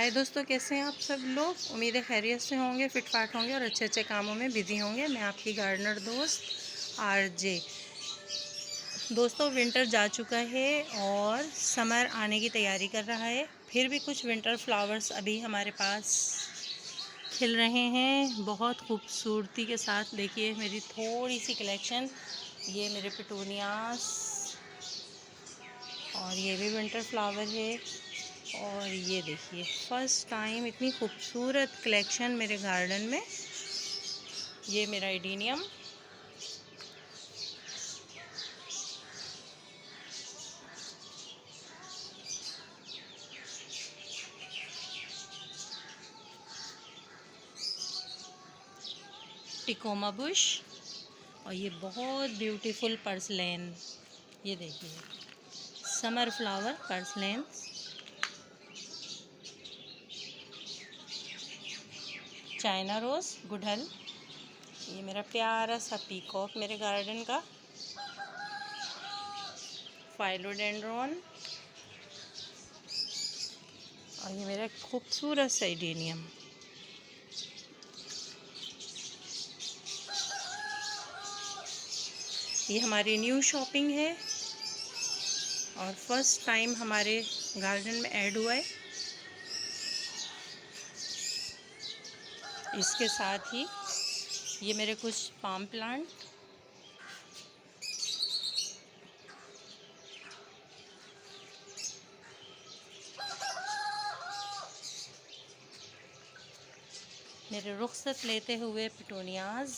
हाय दोस्तों, कैसे हैं आप सब लोग। उम्मीद है खैरियत से होंगे, फिटफाट होंगे और अच्छे अच्छे कामों में बिजी होंगे। मैं आपकी गार्डनर दोस्त आरजे। दोस्तों, विंटर जा चुका है और समर आने की तैयारी कर रहा है। फिर भी कुछ विंटर फ्लावर्स अभी हमारे पास खिल रहे हैं बहुत खूबसूरती के साथ। देखिए मेरी थोड़ी सी कलेक्शन, ये मेरे पिटूनियास और ये भी विंटर फ्लावर है। और ये देखिए फर्स्ट टाइम इतनी खूबसूरत कलेक्शन मेरे गार्डन में। ये मेरा एडीनियम, टिकोमा बुश और ये बहुत ब्यूटीफुल पर्सलेन। ये देखिए summer flower purslane. China rose, गुड़हल, ये मेरा प्यारा सा पीकॉक मेरे गार्डन का। फाइलोडेंड्रॉन और ये मेरा खूबसूरत सा एडेनियम। ये हमारी न्यू शॉपिंग है और फर्स्ट टाइम हमारे गार्डन में ऐड हुआ है। इसके साथ ही ये मेरे कुछ पाम प्लांट, मेरे रुखसत लेते हुए पिटोनियाज,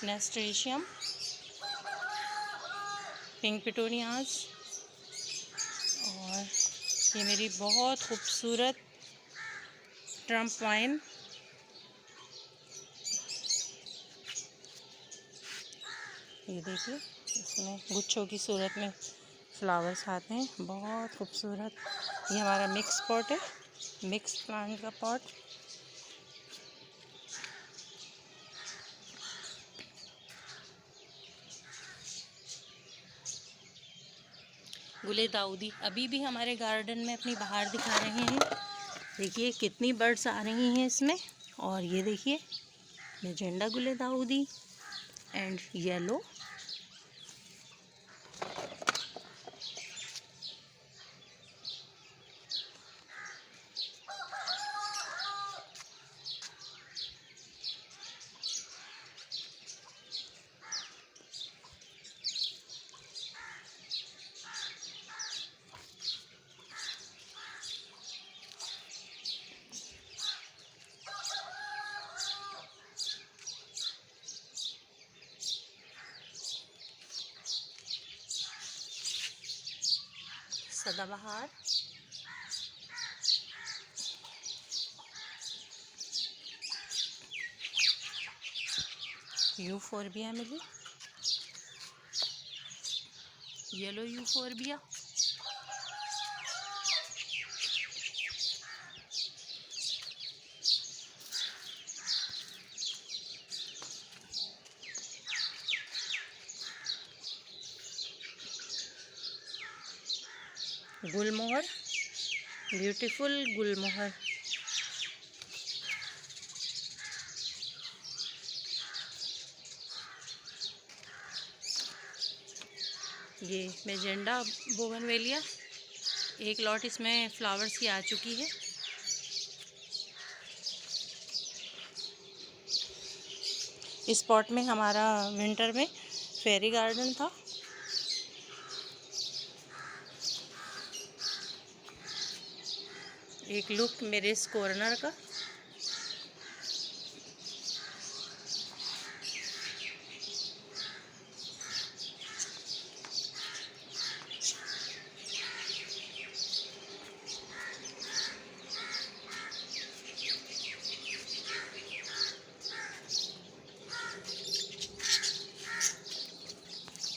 नेस्टेशियम, पिंक पिटोनियाज और ये मेरी बहुत खूबसूरत ट्रम्प वाइन। ये देखिए इसमें गुच्छों की सूरत में फ्लावर्स आते हैं, बहुत खूबसूरत। ये हमारा मिक्स पॉट है, मिक्स प्लांट का पॉट। गुले दाऊदी अभी भी हमारे गार्डन में अपनी बहार दिखा रहे हैं। देखिए कितनी बर्ड्स आ रही हैं इसमें। और ये देखिए मैजेंडा गुले दाऊदी एंड येलो। सदाबहार, यूफोरबिया मिली, येलो यूफोरबिया, गुलमोहर, ब्यूटीफुल गुलमोहर। ये मैजेंडा बोगनवेलिया, एक लॉट इसमें फ्लावर्स की आ चुकी है। इस पॉट में हमारा विंटर में फेरी गार्डन था। एक लुक मेरे इस कॉर्नर का।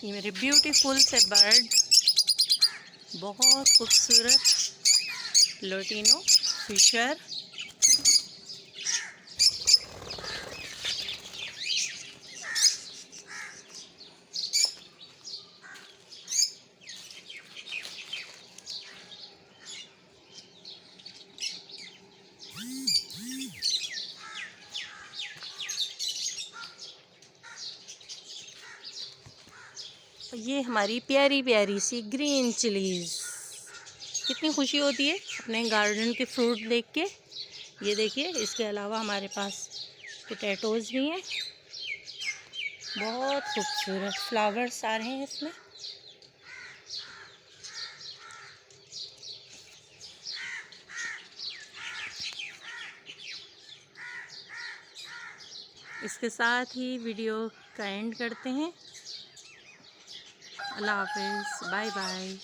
ये मेरे ब्यूटीफुल से बर्ड, बहुत खूबसूरत लोटिनो फिशर, ये हमारी प्यारी प्यारी सी ग्रीन चिलीज़। कितनी खुशी होती है अपने गार्डन के फ्रूट देख के। ये देखिए, इसके अलावा हमारे पास पोटैटोज़ भी हैं, बहुत खूबसूरत फ्लावर्स आ रहे हैं इसमें। इसके साथ ही वीडियो का एंड करते हैं। अल्लाह हाफ़िज़, बाय बाय।